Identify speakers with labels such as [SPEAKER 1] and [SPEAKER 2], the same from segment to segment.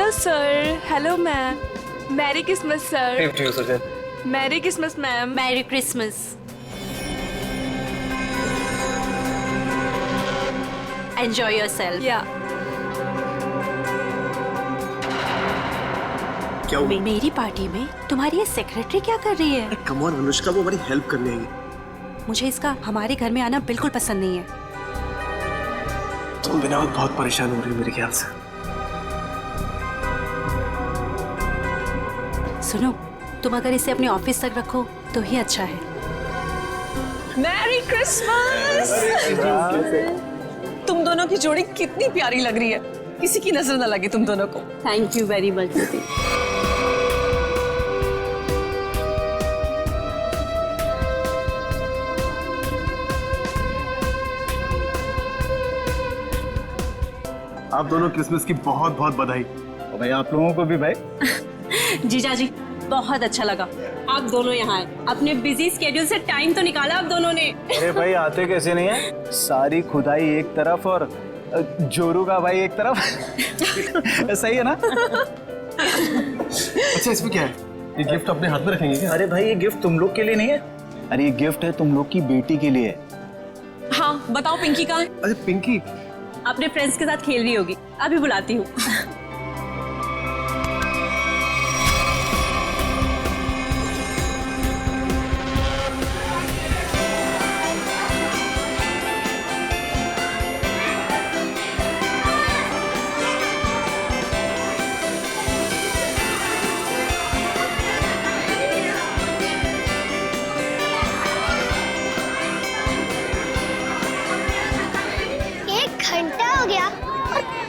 [SPEAKER 1] Hello sir, hello ma'am, merry Christmas sir.
[SPEAKER 2] Same to you Sajan.
[SPEAKER 1] Merry Christmas ma'am.
[SPEAKER 3] Merry Christmas. Enjoy yourself.
[SPEAKER 1] या
[SPEAKER 4] क्या हुआ?
[SPEAKER 3] मेरी party में तुम्हारी ये सेक्रेटरी क्या कर रही है?
[SPEAKER 4] कम ऑन अनुष्का, वो हमारी हेल्प करने आई है।
[SPEAKER 3] मुझे इसका हमारे घर में आना बिल्कुल पसंद नहीं है।
[SPEAKER 4] तुम बिना वक्त बहुत परेशान हो रही हो मेरे ख्याल से।
[SPEAKER 3] सुनो, तुम अगर इसे अपने ऑफिस तक रखो तो ही अच्छा है।
[SPEAKER 5] Merry Christmas. तुम दोनों की जोड़ी कितनी प्यारी लग रही है, किसी की नजर न लगे तुम दोनों को।
[SPEAKER 3] थैंक यू वेरी मच दीदी।
[SPEAKER 4] आप दोनों क्रिसमस की बहुत बहुत बधाई।
[SPEAKER 2] और भाई आप लोगों को भी भाई।
[SPEAKER 3] जीजा जी, बहुत अच्छा लगा आप दोनों यहाँ आए। अपने बिजी स्केड्यूल से टाइम तो निकाला आप दोनों ने।
[SPEAKER 2] अरे भाई आते कैसे नहीं है, सारी खुदाई एक तरफ और जोरू का भाई एक तरफ। सही है ना?
[SPEAKER 4] अच्छा, इसमें क्या है? ये गिफ्ट अपने हाथ में रखेंगे क्या?
[SPEAKER 2] अरे भाई ये गिफ्ट तुम लोग के लिए नहीं है, अरे ये गिफ्ट है तुम लोग की बेटी के लिए।
[SPEAKER 5] हाँ बताओ, पिंकी कहाँ है?
[SPEAKER 4] अरे पिंकी,
[SPEAKER 3] अपने फ्रेंड्स के साथ खेल रही होगी, अभी बुलाती हूँ।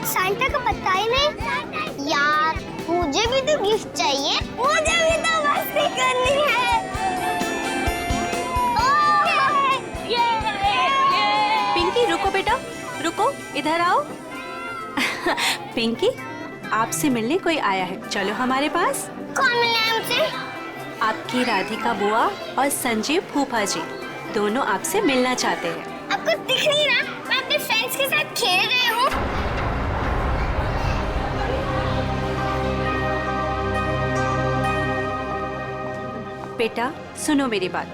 [SPEAKER 6] सांता का पता ही नहीं। यार मुझे भी तो गिफ्ट चाहिए, मुझे भी तो मस्ती करनी है।
[SPEAKER 3] पिंकी रुको बेटा, रुको, इधर आओ। पिंकी, आपसे मिलने कोई आया है, चलो हमारे पास।
[SPEAKER 6] कौन मिलने आया मुझसे?
[SPEAKER 3] आपकी राधिका बुआ और संजीव फूफा जी दोनों आपसे मिलना चाहते हैं।
[SPEAKER 6] आपको दिख नहीं रहा मैं अपने फ्रेंड्स के साथ खेल रही हूँ।
[SPEAKER 3] बेटा सुनो मेरी बात,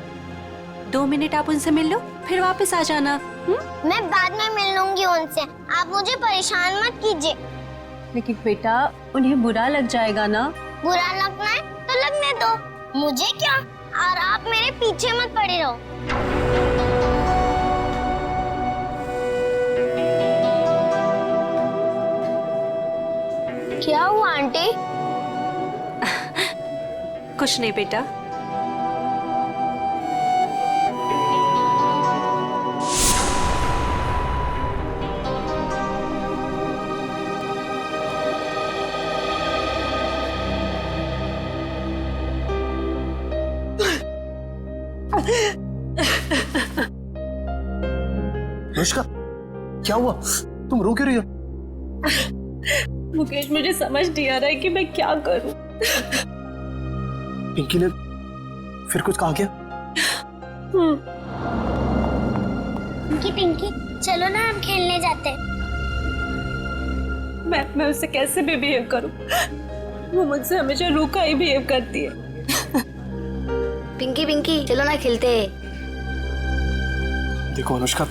[SPEAKER 3] 2 मिनट आप उनसे मिल लो, फिर वापस आ जाना।
[SPEAKER 6] मैं बाद में मिल लूंगी उनसे, आप मुझे परेशान मत कीजिए।
[SPEAKER 3] लेकिन बेटा उन्हें बुरा लग जाएगा ना।
[SPEAKER 6] बुरा लगना है तो लगने दो, मुझे क्या। और आप मेरे पीछे मत पड़े रहो। क्या हुआ आंटी?
[SPEAKER 3] कुछ नहीं बेटा।
[SPEAKER 4] अनुष्का, क्या हुआ? तुम रो क्यों रही हो?
[SPEAKER 3] मुकेश, मुझे समझ नहीं आ रहा है कि मैं क्या करूं।
[SPEAKER 4] पिंकी ने फिर कुछ कहा क्या?
[SPEAKER 6] पिंकी पिंकी चलो ना, हम खेलने जाते हैं।
[SPEAKER 3] मैं उससे कैसे भी बिहेव करूं, वो मुझसे हमेशा रूखा ही बिहेव करती है।
[SPEAKER 6] पिंकी पिंकी चलो ना खेलते हैं।
[SPEAKER 4] देखो अनुष्का,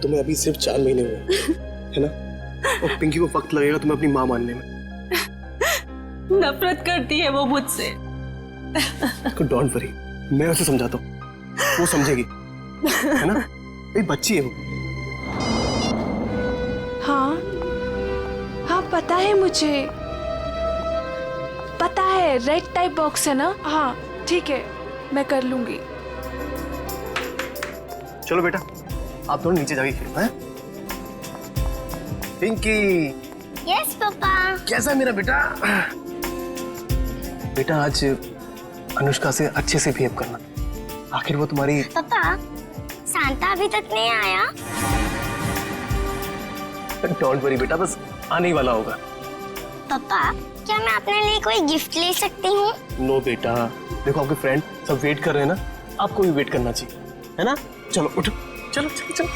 [SPEAKER 4] तुम्हें अभी सिर्फ 4 महीने हुए है ना, और पिंकी को वक्त लगेगा तुम्हें अपनी माँ मानने में।
[SPEAKER 3] नफरत करती है वो मुझसे।
[SPEAKER 4] डोंट वरी, मैं उसे समझाता हूँ, वो समझेगी, है ना? एक बच्ची है वो।
[SPEAKER 1] हाँ हाँ पता है मुझे, पता है, रेड टाइप बॉक्स है ना। हाँ ठीक है, मैं कर लूंगी।
[SPEAKER 4] चलो बेटा, आप दोनों नीचे जाके खेलो हैं? पिंकी।
[SPEAKER 6] Yes papa.
[SPEAKER 4] कैसा है मेरा बेटा? बेटा आज अनुष्का से अच्छे से बिहेव करना, आखिर वो तुम्हारी।
[SPEAKER 6] पापा सांता अभी तक नहीं आया।
[SPEAKER 4] डोंट वरी बेटा, बस आने ही वाला होगा।
[SPEAKER 6] पापा क्या मैं अपने लिए कोई गिफ्ट ले सकती हूँ?
[SPEAKER 4] नो बेटा, देखो आपके फ्रेंड सब वेट कर रहे हैं ना, आपको भी वेट करना चाहिए, है ना? चलो उठो, चलो चलो चलो।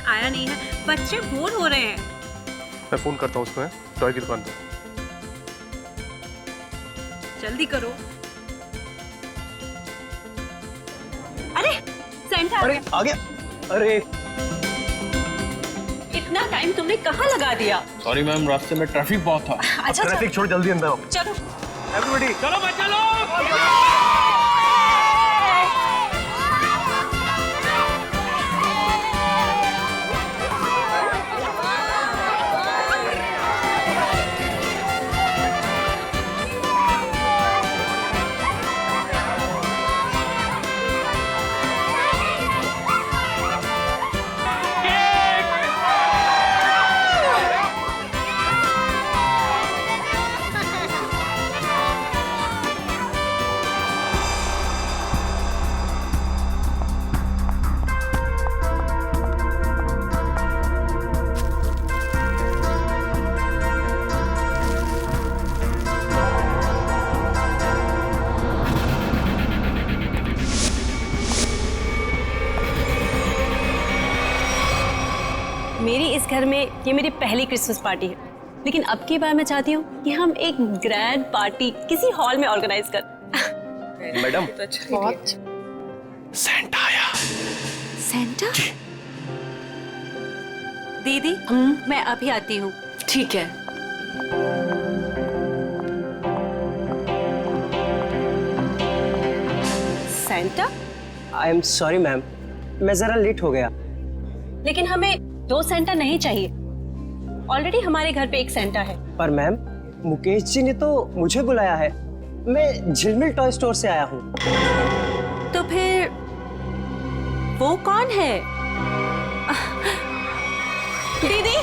[SPEAKER 3] आया नहीं है, बच्चे बोर हो रहे हैं।
[SPEAKER 4] मैं फोन करता हूँ उसको, है टॉय की दुकान पे।
[SPEAKER 3] जल्दी करो। अरे सेंटा
[SPEAKER 4] अरे आ गया। अरे
[SPEAKER 3] इतना टाइम तुमने कहाँ लगा दिया?
[SPEAKER 7] सॉरी मैम, रास्ते में ट्रैफिक बहुत था।
[SPEAKER 3] अच्छा
[SPEAKER 4] ट्रैफिक छोड़ जल्दी अंदर आओ।
[SPEAKER 3] चलो
[SPEAKER 4] एवरीबॉडी
[SPEAKER 7] चलो बच्चे लोग।
[SPEAKER 3] मेरी इस घर में ये मेरी पहली क्रिसमस पार्टी है, लेकिन अब की बार मैं चाहती हूँ कि हम एक ग्रैंड पार्टी किसी हॉल में ऑर्गेनाइज कर।
[SPEAKER 4] मैडम
[SPEAKER 7] सेंटा आया।
[SPEAKER 3] सेंटा? दीदी मैं अभी आती हूँ।
[SPEAKER 5] ठीक है।
[SPEAKER 3] Santa?
[SPEAKER 8] I am sorry ma'am, मैं जरा लेट हो गया।
[SPEAKER 3] लेकिन हमें 2 सेंटा नहीं चाहिए, ऑलरेडी हमारे घर पे एक सेंटा है।
[SPEAKER 8] पर मैम, मुकेश जी ने तो मुझे बुलाया है। मैं झिलमिल टॉय स्टोर से आया हूँ।
[SPEAKER 3] तो फिर वो कौन है? दीदी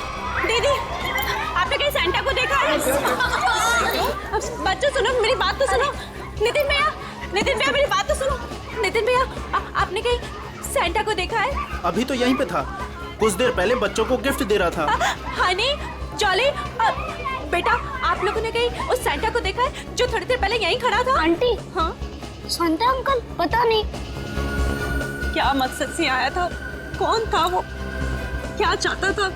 [SPEAKER 3] दीदी आपने कहीं सेंटा को देखा है? बच्चों सुनो, मेरी बात तो सुनो। नितिन भैया मेरी बात तो सुनो। नितिन भैया आपने कहीं सेंटा को देखा है?
[SPEAKER 9] अभी तो यहीं पे था, कुछ देर पहले बच्चों को गिफ्ट दे रहा था।
[SPEAKER 3] हनी, जॉली, बेटा आप लोगों ने कहीं उस सेंटा को देखा है जो थोड़ी देर पहले यहीं खड़ा था?
[SPEAKER 6] आंटी,
[SPEAKER 3] हाँ
[SPEAKER 6] शांता अंकल पता नहीं
[SPEAKER 3] क्या मकसद से आया था, कौन था वो, क्या चाहता था?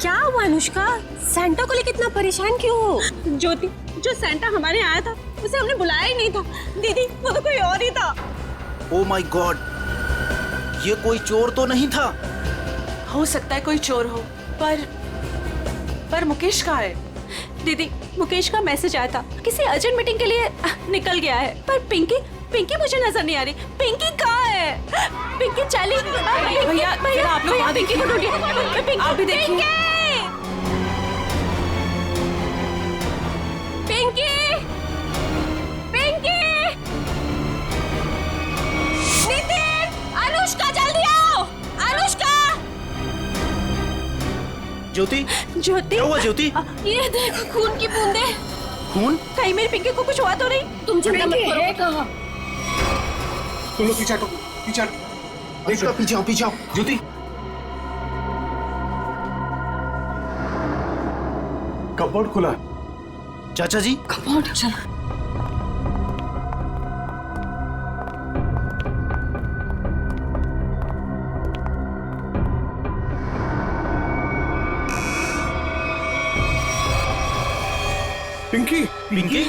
[SPEAKER 3] क्या हुआ अनुष्का, सेंटा को लेकर इतना परेशान क्यों हो? ज्योति, जो सेंटा हमारे आया था उसे हमने बुलाया ही नहीं था। दीदी वो तो कोई और ही था।
[SPEAKER 9] ओ माय गॉड, ये कोई चोर तो नहीं था?
[SPEAKER 5] हो सकता है कोई चोर हो, पर मुकेश कहाँ है?
[SPEAKER 3] दीदी मुकेश का मैसेज आया था, किसी अर्जेंट मीटिंग के लिए निकल गया है। पर पिंकी मुझे नजर नहीं आ रही। पिंकी कहाँ है? पिंकी चली।
[SPEAKER 5] भैया आप लोग वहाँ देखिए। आप भी देखिए।
[SPEAKER 3] नितिन, अनुष्का जल्दी आओ। अनुष्का।
[SPEAKER 9] ज्योति,
[SPEAKER 3] ज्योति
[SPEAKER 9] क्या हुआ ज्योति?
[SPEAKER 3] ये देखो खून की बूंदे।
[SPEAKER 9] खून?
[SPEAKER 3] कहीं मेरी पिंकी को कुछ हुआ तो नहीं? तुम चिंता मत करो।
[SPEAKER 4] तुम लोग पीछे हटो, पीछे हटो। पीछे आओ, पीछे आओ। ज्योति, कपबोर्ड खुला।
[SPEAKER 9] चाचा जी,
[SPEAKER 5] कपबोर्ड, चलो।
[SPEAKER 4] पिंकी,
[SPEAKER 9] पिंकी,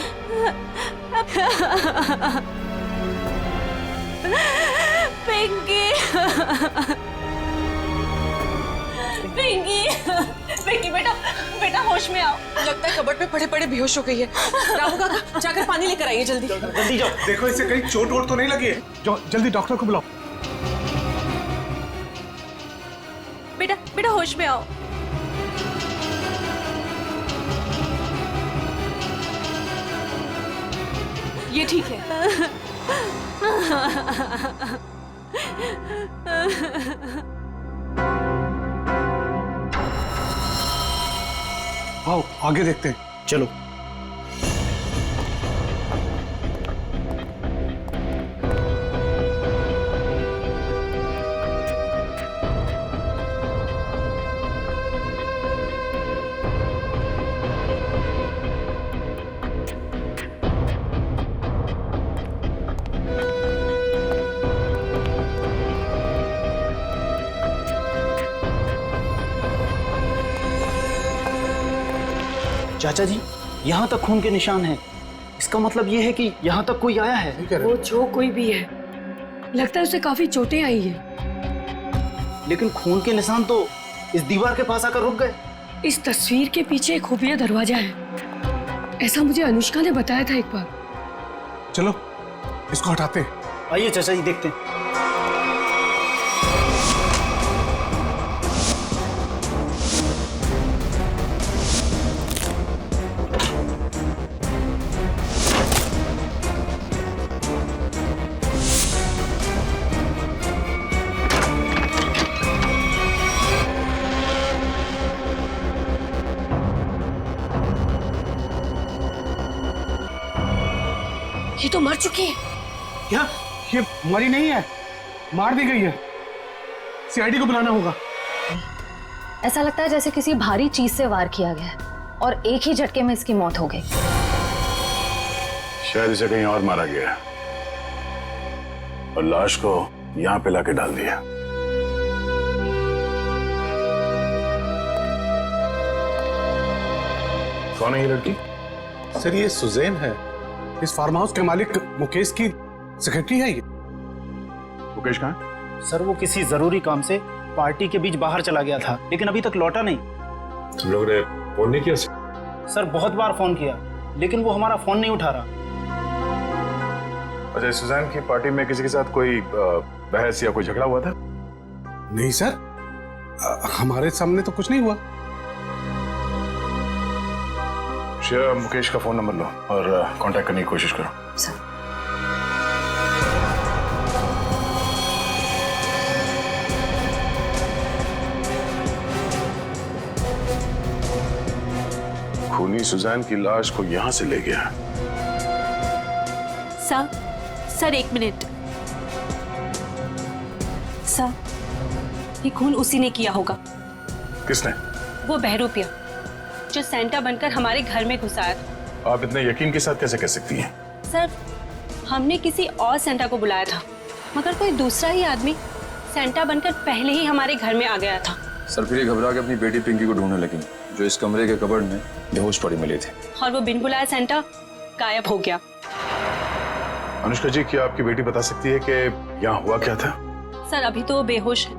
[SPEAKER 3] पिंकी बेटा होश में आओ।
[SPEAKER 5] लगता है कबर्ड पे पड़े पड़े बेहोश हो गई है। रामू काका जाकर पानी लेकर आइए जल्दी।
[SPEAKER 9] जल्दी जाओ।
[SPEAKER 4] देखो इसे कहीं चोट वोट तो नहीं लगी है। जाओ जल्दी डॉक्टर को बुलाओ।
[SPEAKER 3] बेटा होश में आओ।
[SPEAKER 5] ये ठीक है।
[SPEAKER 4] आओ आगे देखते हैं।
[SPEAKER 9] चलो।
[SPEAKER 2] चाचा जी, यहाँ तक खून के निशान हैं। इसका मतलब ये है कि यहाँ तक कोई आया है।
[SPEAKER 10] वो जो कोई भी है, लगता है उसे काफी चोटें आई है।
[SPEAKER 2] लेकिन खून के निशान तो इस दीवार के पास आकर रुक गए।
[SPEAKER 10] इस तस्वीर के पीछे एक खुफिया दरवाजा है, ऐसा मुझे अनुष्का ने बताया था एक बार।
[SPEAKER 4] चलो इसको हटाते हैं।
[SPEAKER 2] आइए चाचा जी, देखते हैं।
[SPEAKER 10] ये तो मर चुकी है।
[SPEAKER 4] क्या ये मरी नहीं है, मार दी गई है? सीआईडी को बुलाना होगा।
[SPEAKER 11] ऐसा लगता है जैसे किसी भारी चीज से वार किया गया है और एक ही झटके में इसकी मौत हो गई।
[SPEAKER 12] शायद इसे कहीं और मारा गया और लाश को यहाँ पे लाके डाल दिया। कौन है ये लड़की?
[SPEAKER 4] सर ये सुजैन है, इस फार्म हाउस के मालिक मुकेश की सेक्रेटरी है ये।
[SPEAKER 12] मुकेश कहाँ है?
[SPEAKER 2] सर वो किसी जरूरी काम से पार्टी के बीच बाहर चला गया था, लेकिन अभी तक लौटा नहीं।
[SPEAKER 12] तुम लोग ने फोन नहीं किया?
[SPEAKER 2] सर बहुत बार फोन किया, लेकिन वो हमारा फोन नहीं उठा रहा।
[SPEAKER 12] अच्छा, सुजैन की पार्टी में किसी के साथ कोई बहस या कोई झगड़ा हुआ था?
[SPEAKER 4] नहीं सर, हमारे सामने तो कुछ नहीं हुआ।
[SPEAKER 12] श्रेया, मुकेश का फोन नंबर लो और कांटेक्ट करने की कोशिश करो।
[SPEAKER 11] सर।
[SPEAKER 12] खूनी सुजैन की लाश को यहाँ से ले गया।
[SPEAKER 3] सर एक मिनट। सर, ये खून उसी ने किया होगा।
[SPEAKER 12] किसने?
[SPEAKER 3] वो बहरूपिया जो सेंटा बनकर हमारे घर में घुस आया था।
[SPEAKER 12] आप इतने यकीन के साथ कैसे कह सकती हैं?
[SPEAKER 3] सर, हमने किसी और सेंटा को बुलाया था, मगर कोई दूसरा ही आदमी सेंटा बनकर पहले ही हमारे घर में आ गया था।
[SPEAKER 13] सर फिर ये घबरा के अपनी बेटी पिंकी को ढूंढने लगी, जो इस कमरे के कबर्ड में बेहोश पड़ी मिली थी।
[SPEAKER 3] और वो बिन बुलाया सेंटा गायब हो गया।
[SPEAKER 12] अनुष्का जी, क्या आपकी बेटी बता सकती है कि यहाँ हुआ क्या था?
[SPEAKER 3] सर अभी तो वो बेहोश है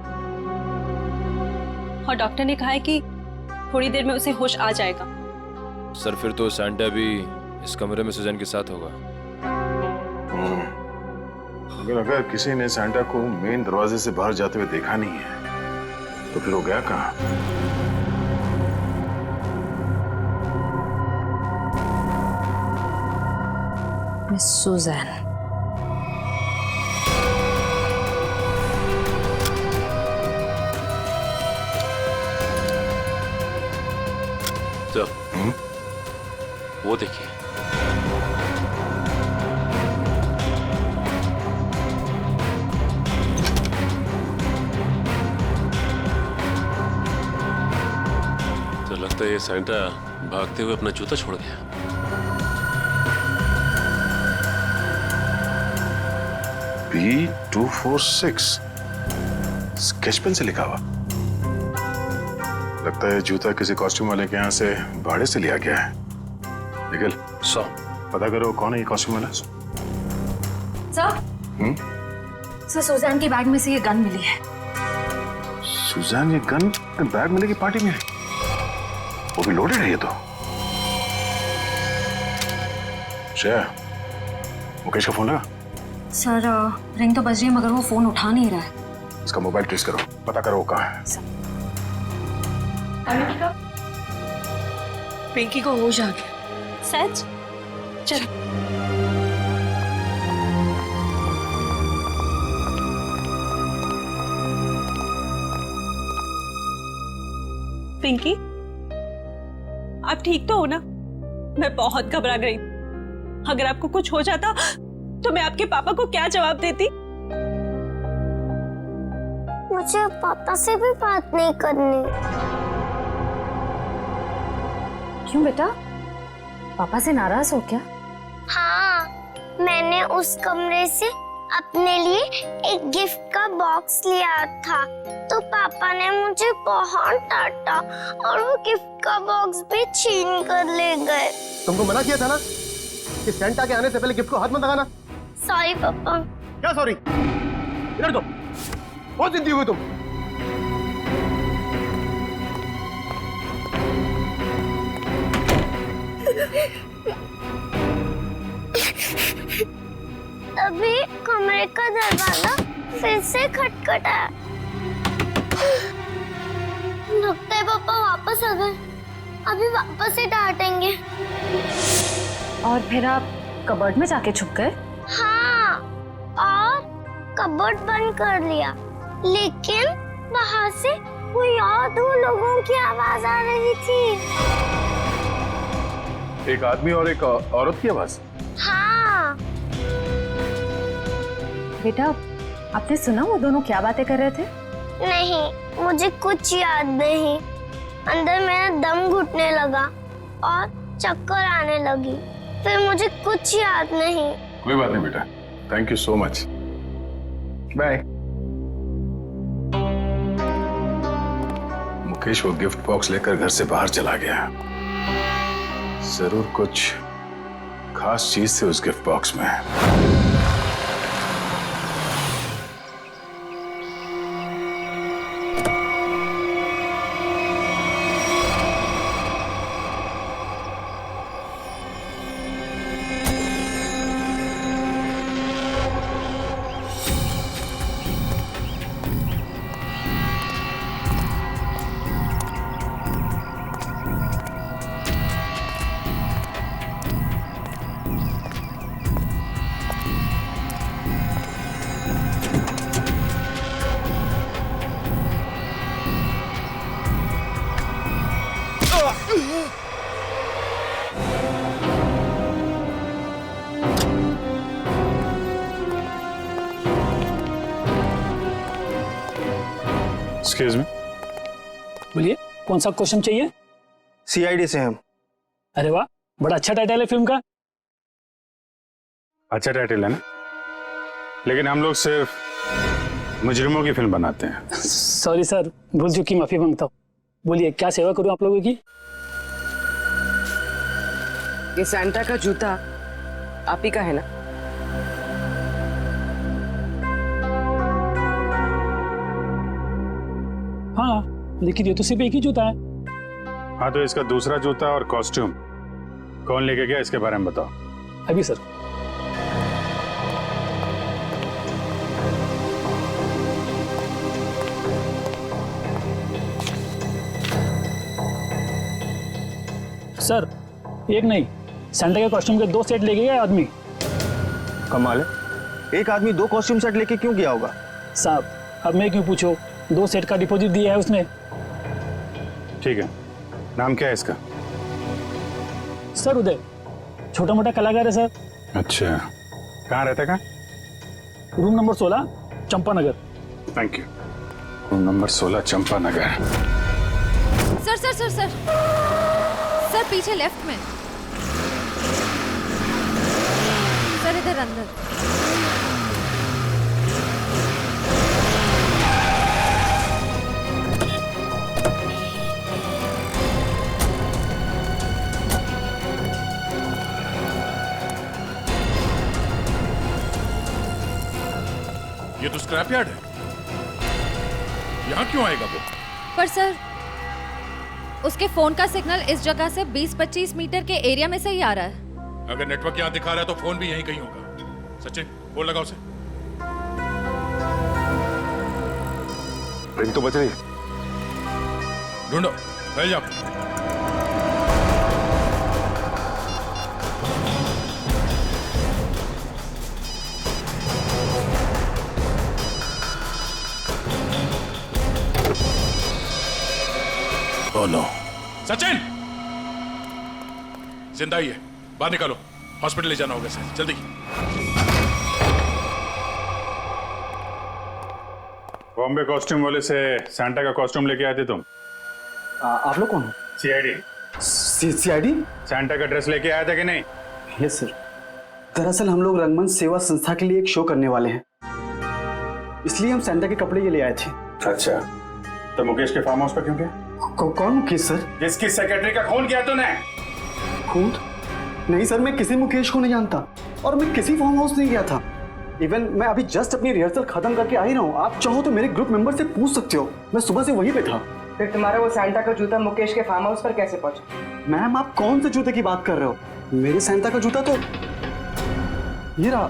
[SPEAKER 3] और डॉक्टर ने कहा है कि थोड़ी देर में उसे होश आ जाएगा।
[SPEAKER 13] सर फिर तो सैंटा भी इस कमरे में सुजैन के साथ होगा।
[SPEAKER 12] अगर किसी ने सैंटा को मेन दरवाजे से बाहर जाते हुए देखा नहीं है तो फिर वो गया कहाँ?
[SPEAKER 11] Miss Suzanne.
[SPEAKER 13] तो वो देखिए। तो लगता है ये सैंटा भागते हुए अपना जूता छोड़ गया।
[SPEAKER 12] B246 स्केच पेन से लिखा हुआ। लगता है जूता किसी कॉस्ट्यूम वाले के यहाँ से भाड़े से लिया गया है। निखिल, पता करो कौन है ये कॉस्ट्यूम वाला।
[SPEAKER 11] सर सुजैन के बैग में से ये गन मिली है।
[SPEAKER 12] सुजैन ये गन बैग मिलेगी पार्टी में? वो भी लोडेड है ये तो। श्रेया, मुकेश का फोन लगा?
[SPEAKER 11] सर रिंग तो बज रही है मगर वो फोन उठा नहीं रहा है।
[SPEAKER 12] इसका मोबाइल ट्रेस करो, पता करो वो कहाँ है।
[SPEAKER 10] पिंकी को होश आ गया।
[SPEAKER 3] सच? चल। पिंकी, आप ठीक तो हो ना? मैं बहुत घबरा गई। अगर आपको कुछ हो जाता तो मैं आपके पापा को क्या जवाब देती?
[SPEAKER 6] मुझे पापा से भी बात नहीं करनी।
[SPEAKER 11] क्यों बेटा, पापा से नाराज हो क्या?
[SPEAKER 6] हाँ, मैंने उस कमरे से अपने लिए एक गिफ्ट का बॉक्स लिया था, तो पापा ने मुझे बहुत डांटा और वो गिफ्ट का बॉक्स भी छीन कर ले गए।
[SPEAKER 4] तुमको मना किया था ना कि सेंटा के आने से पहले गिफ्ट को हाथ मत लगाना।
[SPEAKER 6] सॉरी पापा।
[SPEAKER 4] क्या सॉरी? इधर दो, बहुत जिद्दी हुई तुम।
[SPEAKER 6] तभी कमरे का दरवाजा फिर से खटखटाया। लगता है पापा वापस आ गए, अभी वापस ही डांटेंगे।
[SPEAKER 11] और फिर आप कबर्ड में जाके छुप गए?
[SPEAKER 6] हाँ, और कबर्ड बंद कर लिया, लेकिन वहाँ से कोई और दो लोगों की आवाज आ रही थी।
[SPEAKER 12] एक आदमी और एक औरत की आवाज?
[SPEAKER 6] हाँ।
[SPEAKER 11] बेटा, आपने सुना वो दोनों क्या बातें कर रहे थे?
[SPEAKER 6] नहीं, मुझे कुछ याद नहीं। अंदर मेरा दम घुटने लगा और चक्कर आने लगी, फिर मुझे कुछ याद नहीं।
[SPEAKER 12] कोई बात नहीं बेटा, thank you so much, bye. Mukesh वो गिफ्ट बॉक्स लेकर घर से बाहर चला गया। जरूर कुछ खास चीज थी उस गिफ्ट बॉक्स में। Excuse me?
[SPEAKER 14] बोलिए, कौन सा क्वेश्चन चाहिए?
[SPEAKER 8] सीआईडी से हम।
[SPEAKER 14] अरे वाह, बड़ा अच्छा टाइटल है फिल्म का।
[SPEAKER 12] अच्छा टाइटल है ना, लेकिन हम लोग सिर्फ मुजरिमों की फिल्म बनाते हैं।
[SPEAKER 14] सॉरी सर, भूल चुकी, माफी मांगता हूँ। बोलिए, क्या सेवा करूँ आप लोगों की?
[SPEAKER 5] ये सैंटा का जूता आप ही का है ना?
[SPEAKER 14] हाँ, लेकिन ये तो सिर्फ एक ही जूता है।
[SPEAKER 12] हाँ, तो इसका दूसरा जूता और कॉस्ट्यूम कौन लेके गया, इसके बारे में बताओ।
[SPEAKER 14] अभी सर। सर, एक नहीं, सैंटा के कॉस्ट्यूम के 2 सेट लेके गया आदमी।
[SPEAKER 8] कमाल है, एक आदमी 2 कॉस्ट्यूम सेट लेके क्यों गया होगा?
[SPEAKER 14] साहब, अब मैं क्यों पूछो, 2 सेट का डिपॉजिट दिया है उसने।
[SPEAKER 12] ठीक है, नाम क्या है इसका?
[SPEAKER 14] सर उदय, छोटा मोटा कलाकार है सर।
[SPEAKER 12] अच्छा, कहाँ रहता है?
[SPEAKER 14] Room number 16, Champa Nagar.
[SPEAKER 12] Thank you. Room number 16, Champa Nagar.
[SPEAKER 11] Sir sir sir sir sir, पीछे लेफ्ट में सर, इधर अंदर।
[SPEAKER 12] ये तो स्क्रैप यार्ड है, यहाँ क्यों आएगा वो?
[SPEAKER 11] पर सर, उसके फोन का सिग्नल इस जगह से 20-25 मीटर के एरिया में से ही आ रहा है।
[SPEAKER 12] अगर नेटवर्क यहाँ दिखा रहा है तो फोन भी यहीं कहीं होगा। सचिन, फोन लगाओ उसे। रिंग तो बज रही है, ढूंढो, बैठ जाओ। Oh no. सचिन, जिंदा ही है, बाहर निकालो, हॉस्पिटल ले जाना होगा सर, जल्दी। बॉम्बे कॉस्ट्यूम वाले से सैंटा का कॉस्ट्यूम लेके आए थे तुम?
[SPEAKER 8] आप लोग कौन हो?
[SPEAKER 12] सीआईडी।
[SPEAKER 8] सीआईडी?
[SPEAKER 12] सैंटा का ड्रेस लेके आया था कि नहीं?
[SPEAKER 8] Yes sir.
[SPEAKER 2] दरअसल हम लोग रंगमंच सेवा संस्था के लिए एक शो करने वाले हैं, इसलिए हम सैंटा के कपड़े के लिए आए थे।
[SPEAKER 12] अच्छा, तो मुकेश के फार्म हाउस पर क्यों गया?
[SPEAKER 2] कौन मुकेश सर?
[SPEAKER 12] जिसकी सेक्रेटरी का खून किया तूने?
[SPEAKER 2] खून? नहीं सर, मैं किसी मुकेश को नहीं जानता और मैं किसी फार्म हाउस नहीं गया था। इवन मैं अभी जस्ट अपनी रिहर्सल खत्म करके आ ही रहा हूँ। आप चाहो तो मेरे ग्रुप मेंबर से पूछ सकते हो, मैं सुबह से वहीं पे था।
[SPEAKER 15] फिर तुम्हारा वो सैंटा का जूता मुकेश के फार्म हाउस पर कैसे पहुंचा?
[SPEAKER 2] मैम, आप कौन से जूते की बात कर रहे हो? मेरे सैंटा का जूता तो ये रहा।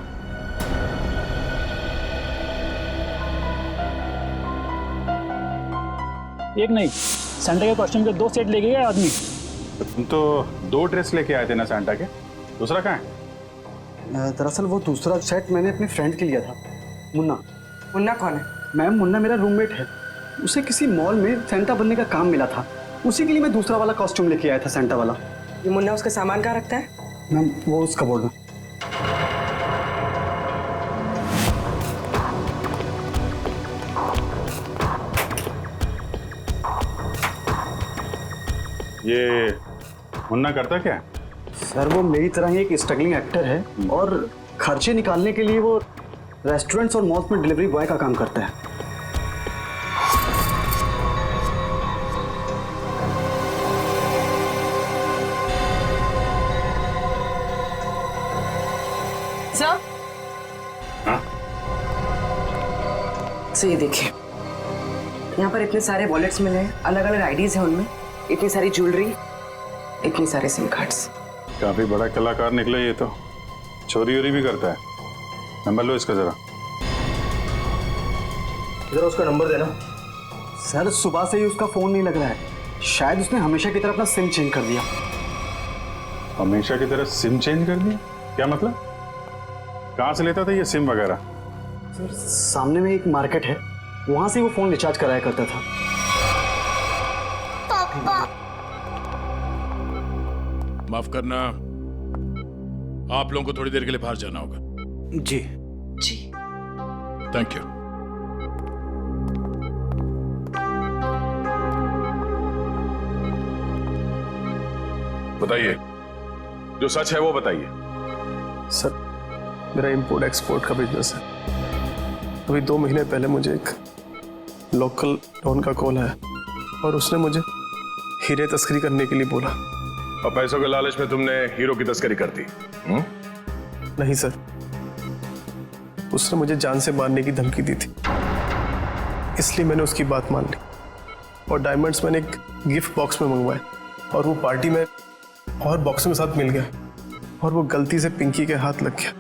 [SPEAKER 14] एक नहीं, सैंटा के कॉस्ट्यूम के 2 सेट लेके गए आदमी।
[SPEAKER 12] तुम तो 2 ड्रेस लेके आए थे ना सैंटा के, दूसरा कहाँ है?
[SPEAKER 2] दरअसल वो दूसरा सेट मैंने अपने फ्रेंड के लिया था, मुन्ना।
[SPEAKER 15] मुन्ना कौन है?
[SPEAKER 2] मैम, मुन्ना मेरा रूममेट है। उसे किसी मॉल में सैंटा बनने का काम मिला था, उसी के लिए मैं दूसरा वाला कॉस्ट्यूम लेके आया था, सैंटा वाला।
[SPEAKER 15] ये मुन्ना उसका सामान कहाँ रखता है?
[SPEAKER 2] मैम, वो उस कबोर्ड में।
[SPEAKER 12] ये मुन्ना करता क्या है?
[SPEAKER 2] सर, वो मेरी तरह ही एक स्ट्रगलिंग एक्टर है और खर्चे निकालने के लिए वो रेस्टोरेंट्स और मॉल्स में डिलीवरी बॉय का काम करता है।
[SPEAKER 15] सर, सर ये देखिए, यहाँ पर इतने सारे वॉलेट्स मिले हैं, अलग अलग आईडीज हैं उनमें, इतनी सारी ज्वेलरी, इतनी सारे सिम कार्ड्स।
[SPEAKER 12] काफी बड़ा कलाकार निकला ये तो, चोरी वोरी भी करता है। नंबर लो इसका जरा।
[SPEAKER 8] जरा उसका नंबर देना।
[SPEAKER 2] सर, सुबह से ही उसका फोन नहीं लग रहा है, शायद उसने हमेशा की तरह अपना सिम चेंज कर दिया।
[SPEAKER 12] हमेशा की तरह सिम चेंज कर दिया? क्या मतलब? कहाँ से लेता था ये सिम वगैरह?
[SPEAKER 2] सर, सामने में एक मार्केट है, वहां से वो फोन रिचार्ज कराया करता था।
[SPEAKER 6] पापा,
[SPEAKER 13] माफ करना, आप लोगों को थोड़ी देर के लिए बाहर जाना होगा।
[SPEAKER 9] जी
[SPEAKER 15] जी,
[SPEAKER 13] थैंक यू। बताइए, जो सच है वो बताइए।
[SPEAKER 4] सर, मेरा इंपोर्ट एक्सपोर्ट का बिजनेस है। अभी 2 महीने पहले मुझे एक लोकल डॉन का कॉल आया और उसने मुझे हीरे तस्करी करने के लिए बोला।
[SPEAKER 12] और पैसों के लालच में तुमने हीरो की तस्करी कर दी?
[SPEAKER 4] नहीं सर, उसने मुझे जान से मारने की धमकी दी थी, इसलिए मैंने उसकी बात मान ली और डायमंड्स मैंने एक गिफ्ट बॉक्स में मंगवाए और वो पार्टी में और बॉक्स में साथ मिल गया और वो गलती से पिंकी के हाथ लग गया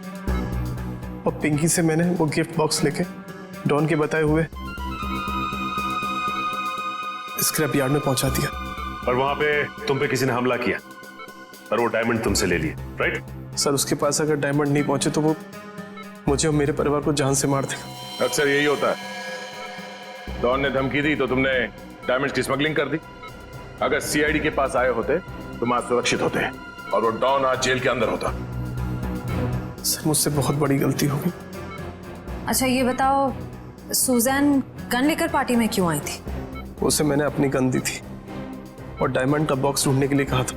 [SPEAKER 4] और पिंकी से मैंने वो गिफ्ट बॉक्स लेके डॉन के बताए हुए स्क्रैप यार्ड में पहुंचा दिया।
[SPEAKER 12] और वहां पे तुम पे किसी ने हमला किया और वो डायमंड तुमसे ले लिए, राइट?
[SPEAKER 4] सर, उसके पास अगर डायमंड नहीं पहुंचे तो वो मुझे और मेरे परिवार को जान से मार देगा।
[SPEAKER 12] अक्सर यही होता है, डॉन ने धमकी दी तो तुमने डायमंड की स्मगलिंग कर दी। अगर सीआईडी के पास आए होते तुम आज सुरक्षित होते और वो डॉन आज जेल के अंदर होता।
[SPEAKER 4] सर, मुझसे बहुत बड़ी गलती हो गई।
[SPEAKER 11] अच्छा ये बताओ, सुजैन गन लेकर पार्टी में क्यों आई थी?
[SPEAKER 4] उसे मैंने अपनी गन दी थी और डायमंड का बॉक्स ढूंढने के लिए कहा था।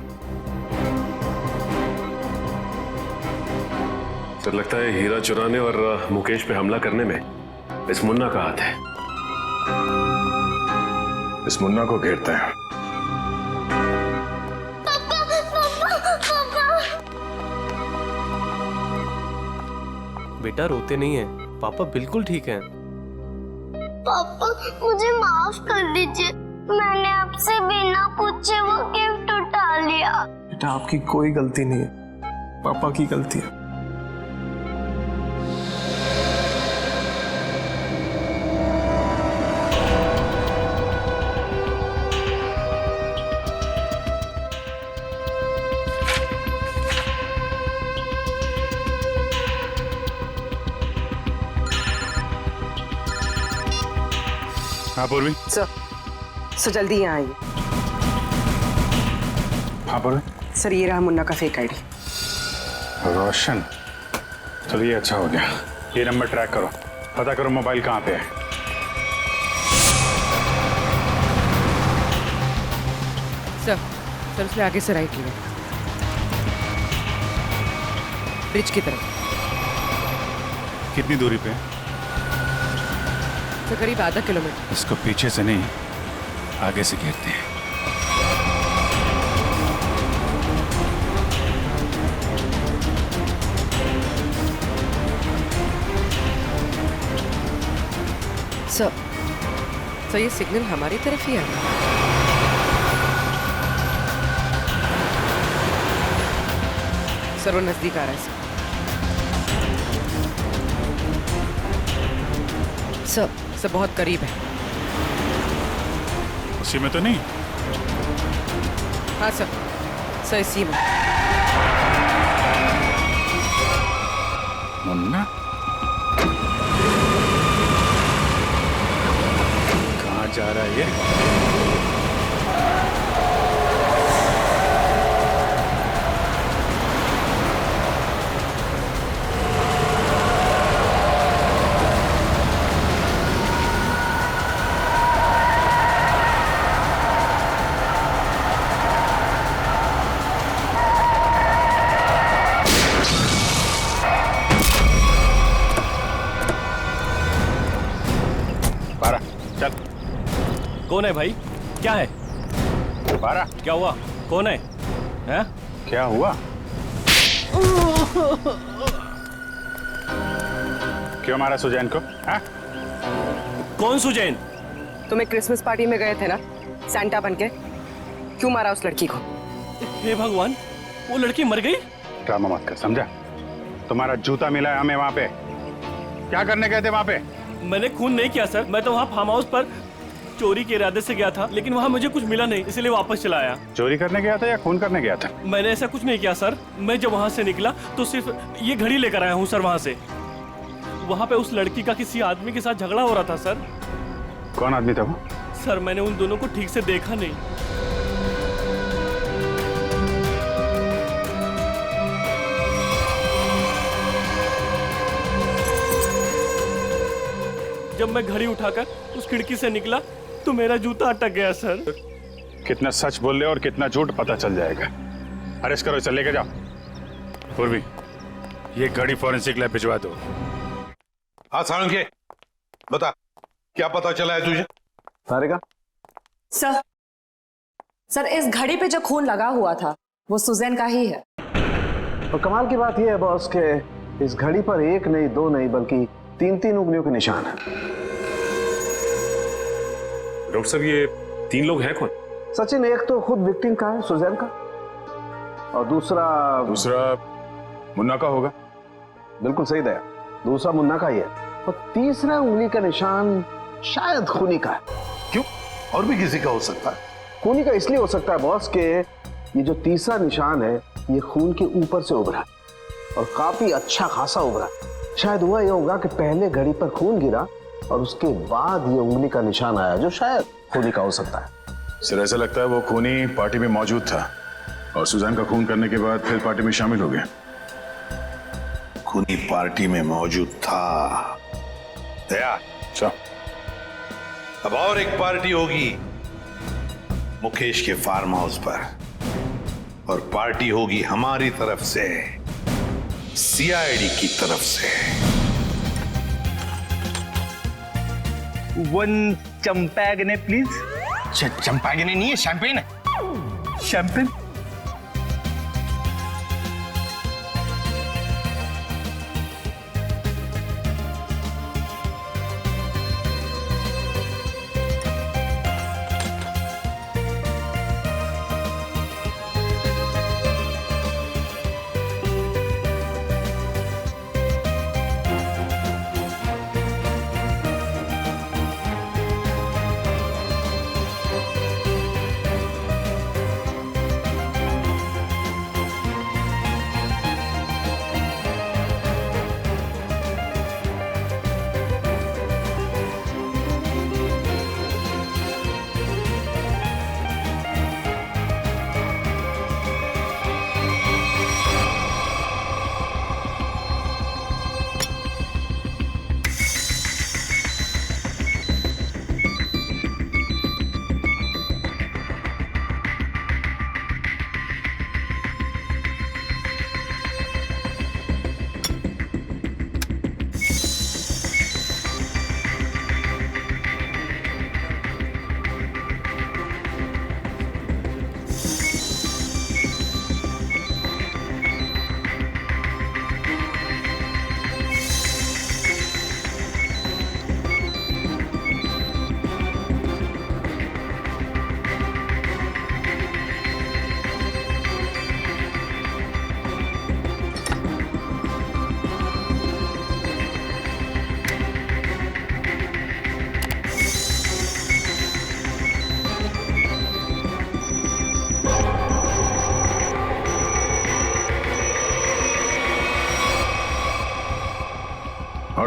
[SPEAKER 12] सर, लगता है हीरा चुराने और मुकेश पे हमला करने में इस मुन्ना का हाथ है। इस मुन्ना को घेरते हैं।
[SPEAKER 6] पापा, पापा, पापा।
[SPEAKER 4] बेटा, रोते नहीं है, पापा बिल्कुल ठीक है।
[SPEAKER 6] पापा, मुझे माफ कर दीजिए, मैंने आपसे बिना पूछे वो गिफ्ट उठा लिया।
[SPEAKER 4] बेटा, आपकी कोई गलती नहीं है, पापा की गलती है।
[SPEAKER 12] हाँ पूर्वी।
[SPEAKER 15] सर जल्दी यहाँ आइए।
[SPEAKER 12] हाँ पूर्वी।
[SPEAKER 15] सर, ये रहा मुन्ना का फेक आईडी।
[SPEAKER 12] रोशन, चलिए अच्छा हो गया। ये नंबर ट्रैक करो, पता करो मोबाइल कहाँ पे है।
[SPEAKER 15] सर उसने आगे से राइट लिया, ब्रिज की तरफ।
[SPEAKER 13] कितनी दूरी पे है?
[SPEAKER 15] तो करीब आधा किलोमीटर।
[SPEAKER 13] इसको पीछे से नहीं, आगे से घेरते हैं।
[SPEAKER 15] सर ये सिग्नल हमारी तरफ ही आ रहा है। सर वो नजदीक आ रहा है सर बहुत करीब है।
[SPEAKER 13] उसी में तो नहीं?
[SPEAKER 15] हाँ सर इसी में।
[SPEAKER 13] मुन्ना कहाँ जा रहा है ये?
[SPEAKER 14] कौन है भाई? क्या है?
[SPEAKER 13] बारा,
[SPEAKER 14] क्या हुआ? कौन है? हैं?
[SPEAKER 13] क्या हुआ? क्यों मारा सुजैन को? हाँ?
[SPEAKER 14] कौन सुजैन?
[SPEAKER 15] तुम्हें क्रिसमस पार्टी में गए थे ना सैंटा बनके, क्यों मारा उस लड़की को?
[SPEAKER 14] हे भगवान, वो लड़की मर गई?
[SPEAKER 13] ड्रामा मत कर, समझा? तुम्हारा जूता मिला है हमें वहां पे। क्या करने गए थे वहां पे?
[SPEAKER 14] मैंने खून नहीं किया सर, मैं तो वहाँ फार्म हाउस पर चोरी के इरादे से गया था, लेकिन वहाँ मुझे कुछ मिला नहीं, इसलिए वापस चला आया।
[SPEAKER 13] चोरी करने गया था या खून करने गया था?
[SPEAKER 14] मैंने ऐसा कुछ नहीं किया सर। मैं जब वहाँ से निकला तो सिर्फ ये घड़ी लेकर आया हूँ सर। वहाँ से वहाँ पे उस लड़की का किसी आदमी के साथ झगड़ा हो रहा था सर।
[SPEAKER 13] कौन आदमी था वो?
[SPEAKER 14] सर मैंने उन दोनों को ठीक से देखा नहीं। जब मैं घड़ी उठाकर उस खिड़की से निकला तो मेरा जूता अटक गया सर।
[SPEAKER 13] कितना सच बोल रहे हो और कितना झूठ पता चल जाएगा। अरेस्ट करो, इसे लेके जाओ। पूर्वी, ये घड़ी फॉरेंसिक लैब भिजवा दो।
[SPEAKER 12] हाँ सारंगे, बता क्या पता चला है तुझे?
[SPEAKER 2] सारिका?
[SPEAKER 5] सर इस घड़ी पे जो खून लगा हुआ था वो सुजैन का ही है।
[SPEAKER 2] और कमाल की बात यह है बॉस के इस घड़ी पर एक नहीं, दो नहीं, बल्कि 3 उंगलियों के निशान है।
[SPEAKER 12] डॉक्टर साहब, ये 3 लोग हैं कौन?
[SPEAKER 2] सचिन, एक तो खुद विक्टिम का है, सुजैन का, और दूसरा
[SPEAKER 12] मुन्ना का होगा।
[SPEAKER 2] बिल्कुल सही दया, दूसरा मुन्ना का ही है, और तीसरा उंगली का निशान शायद खूनी का है।
[SPEAKER 12] क्यों? और भी किसी का हो सकता है?
[SPEAKER 2] खूनी का इसलिए हो सकता है बॉस के ये जो तीसरा निशान है ये खून के ऊपर से उभरा और काफी अच्छा खासा उभरा। शायद हुआ यह होगा कि पहले घड़ी पर खून गिरा और उसके बाद ये उंगली का निशान आया, जो शायद खूनी का हो सकता है।
[SPEAKER 12] सर ऐसा लगता है वो खूनी पार्टी में मौजूद था और सुजैन का खून करने के बाद फिर पार्टी में शामिल हो गया।
[SPEAKER 9] खूनी पार्टी में मौजूद था। दया,
[SPEAKER 12] अच्छा,
[SPEAKER 9] अब और एक पार्टी होगी मुकेश के फार्म हाउस पर, और पार्टी होगी हमारी तरफ से, सीआईडी की तरफ से।
[SPEAKER 7] 1 चंपागने प्लीज। चंपागने नहीं है, शैंपेन है। शैंपेन?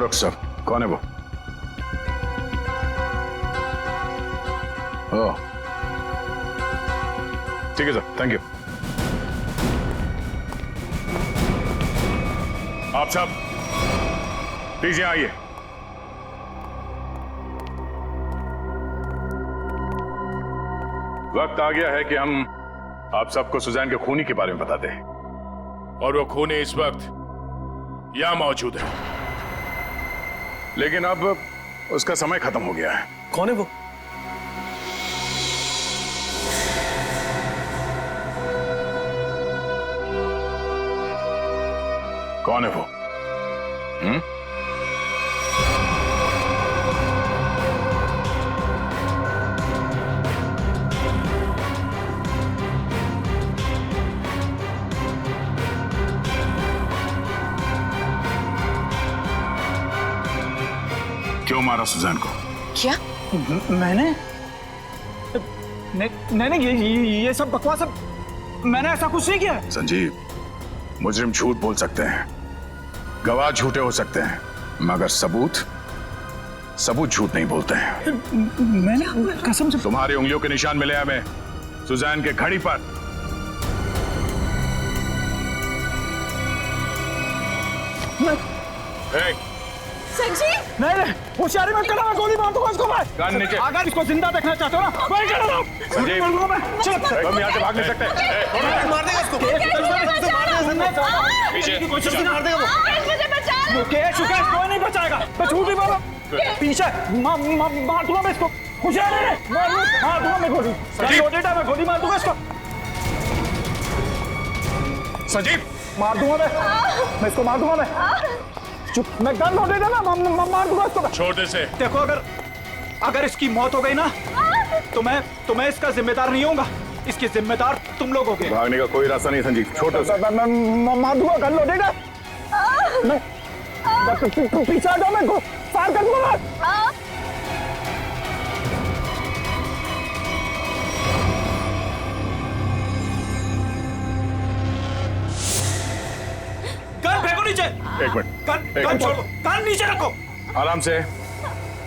[SPEAKER 13] डॉक्टर साहब, कौन है वो? ओह, ठीक है सर, थैंक यू। आप साहब प्लीज यहाँ आइए। वक्त आ गया है कि हम आप सबको सुजैन के खूनी के बारे में बताते हैं, और वो खूनी इस वक्त यहां मौजूद है, लेकिन अब उसका समय खत्म हो गया है।
[SPEAKER 4] कौन है वो?
[SPEAKER 13] कौन है वो? क्यों मारा सुजैन को?
[SPEAKER 5] क्या?
[SPEAKER 7] मैंने नहीं, ये सब बकवास, मैंने ऐसा कुछ नहीं किया।
[SPEAKER 13] संजीव, मुजरिम झूठ बोल सकते हैं, गवाह झूठे हो सकते हैं, मगर सबूत झूठ नहीं बोलते हैं।
[SPEAKER 7] मैंने कसम से।
[SPEAKER 13] तुम्हारी उंगलियों के निशान मिले हमें सुजैन के घड़ी पर।
[SPEAKER 3] संजीव,
[SPEAKER 7] नहीं, होशियारी मत करना, मैं गोली मार दूंगा इसको। मैं
[SPEAKER 13] कान नीचे।
[SPEAKER 7] अगर इसको जिंदा देखना चाहते हो ना, मैं कर रहा हूं।
[SPEAKER 13] संजीव, हम यहाँ से भाग नहीं सकते।
[SPEAKER 7] मार देगा इसको। कोशिश मार देगा वो। मुकेश, कोई नहीं बचाएगा, मैं झूठ नहीं बोल रहा। पीछे मार दूंगा मैं इसको। होशियारी है, मार दूंगा मैं गोली। मैं गोली मार दूंगा इसको।
[SPEAKER 13] संजीव,
[SPEAKER 7] मार दूंगा मैं इसको, मार दूंगा मैं। चुप, मैं गन लोडेड है ना, मार दूंगा इसको।
[SPEAKER 13] छोड़ दे से।
[SPEAKER 7] देखो, अगर इसकी मौत हो गई ना, तो मैं इसका जिम्मेदार नहीं होऊंगा, इसके जिम्मेदार तुम लोग होगे।
[SPEAKER 13] भागने का कोई रास्ता नहीं संजीव, छोड़ दे।
[SPEAKER 7] मैं मार दूंगा, गन लोडेड है। मैं पीछे आ जाओ, मैं फायर कर दूंगा। गन फेंको नीचे।
[SPEAKER 13] एक मिनट,
[SPEAKER 7] गन छोड़ो, गन नीचे रखो।
[SPEAKER 13] आराम से।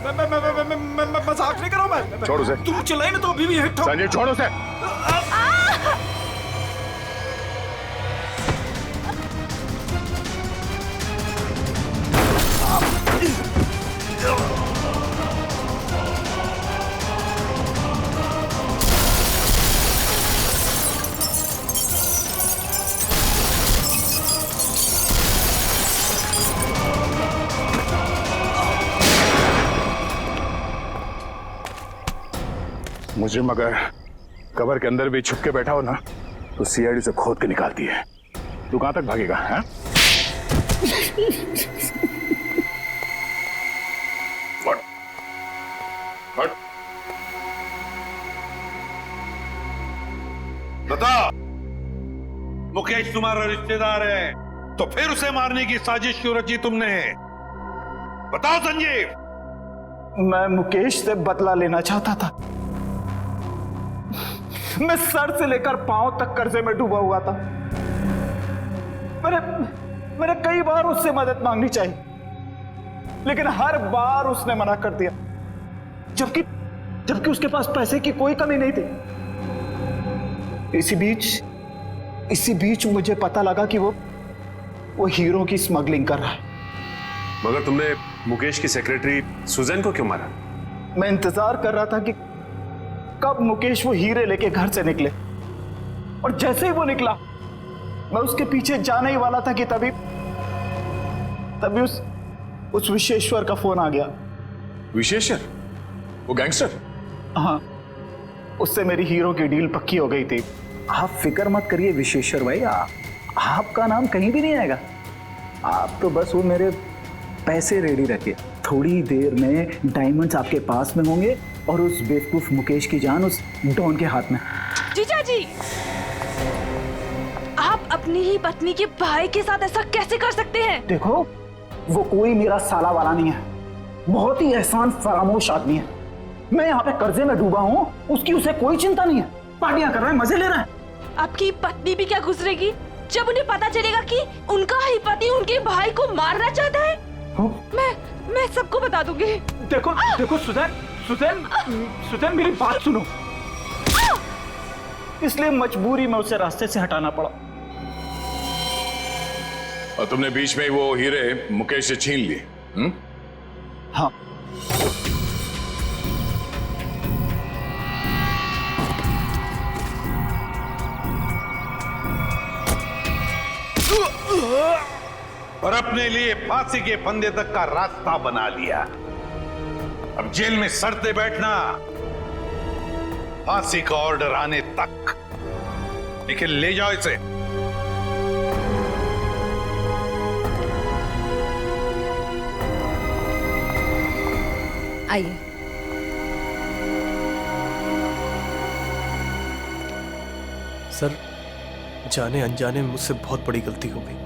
[SPEAKER 7] मैं मजाक नहीं कर रहा हूं। मैं
[SPEAKER 13] छोड़ उसे।
[SPEAKER 7] तुम चिल्लाई ना तो अभी भी हिट हो।
[SPEAKER 13] संजीव, छोड़ उसे। मुजरिम अगर कबर के अंदर भी छुप के बैठा हो ना, तो सीआईडी से खोद के निकालती है। तू कहां तक भागेगा? हाँ? हट।
[SPEAKER 9] बता, मुकेश तुम्हारा रिश्तेदार है, तो फिर उसे मारने की साजिश क्यों रची तुमने? बताओ संजीव।
[SPEAKER 7] मैं मुकेश से बदला लेना चाहता था। मैं सर से लेकर पांव तक कर्जे में डूबा हुआ था। मैंने कई बार उससे मदद मांगनी चाहिए, लेकिन हर बार उसने मना कर दिया, जबकि उसके पास पैसे की कोई कमी नहीं थी। इसी बीच मुझे पता लगा कि वो हीरो की स्मगलिंग कर रहा है।
[SPEAKER 4] मगर तुमने मुकेश की सेक्रेटरी सुजैन को क्यों मारा?
[SPEAKER 7] मैं इंतजार कर रहा था कि कब मुकेश वो हीरे लेके घर से निकले, और जैसे ही वो निकला, मैं उसके पीछे जाने ही वाला था कि तभी उस विशेश्वर का फोन आ गया।
[SPEAKER 13] विशेश्वर? वो गैंगस्टर?
[SPEAKER 7] हाँ, उससे मेरी हीरो की डील पक्की हो गई थी। आप फिक्र मत करिए विशेश्वर भाई, आपका नाम कहीं भी नहीं आएगा। आप तो बस वो मेरे पैसे रेडी रखिए, थोड़ी देर में डायमंड्स आपके पास में होंगे और उस बेवकूफ मुकेश की जान उस डॉन के हाथ में।
[SPEAKER 1] जीजा जी, आप अपनी ही पत्नी के भाई के साथ ऐसा कैसे कर सकते हैं?
[SPEAKER 7] देखो, वो कोई मेरा साला वाला नहीं है, बहुत ही एहसान फरामोश आदमी है। मैं यहाँ पे कर्जे में डूबा हूँ, उसकी उसे कोई चिंता नहीं है, पार्टियां कर रहा है, मजे ले रहा है।
[SPEAKER 1] आपकी पत्नी भी क्या गुजरेगी जब उन्हें पता चलेगा कि उनका ही पति उनके भाई को मारना चाहता है? मैं सबको बता दूंगी।
[SPEAKER 7] देखो देखो सुजैन, सुजैन, सुजैन मेरी बात सुनो। इसलिए मजबूरी में उसे रास्ते से हटाना पड़ा।
[SPEAKER 12] और तुमने बीच में ही वो हीरे मुकेश से छीन लिए?
[SPEAKER 7] हाँ।
[SPEAKER 9] और अपने लिए फांसी के फंदे तक का रास्ता बना लिया। अब जेल में सड़ते बैठना, फांसी का ऑर्डर आने तक। लेकिन ले जाओ इसे।
[SPEAKER 11] आइए।
[SPEAKER 4] सर, जाने अनजाने में मुझसे बहुत बड़ी गलती हो गई।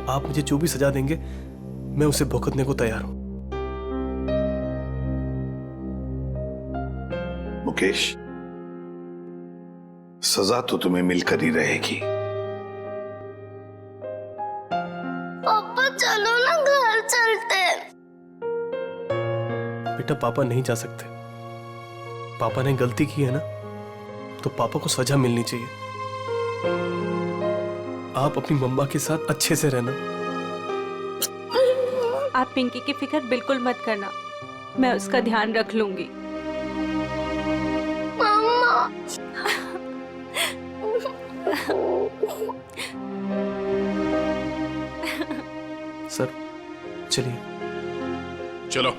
[SPEAKER 4] आप मुझे जो भी सजा देंगे मैं उसे भुगतने को तैयार हूं।
[SPEAKER 9] मुकेश, सजा तो तुम्हें मिलकर ही रहेगी।
[SPEAKER 6] पापा चलो ना, घर चलते हैं।
[SPEAKER 4] बेटा, पापा नहीं जा सकते। पापा ने गलती की है ना, तो पापा को सजा मिलनी चाहिए। आप अपनी मम्मा के साथ अच्छे से रहना।
[SPEAKER 3] आप पिंकी की फिक्र बिल्कुल मत करना, मैं उसका ध्यान रख लूंगी।
[SPEAKER 6] मम्मा।
[SPEAKER 4] सर, चलिए।
[SPEAKER 12] चलो।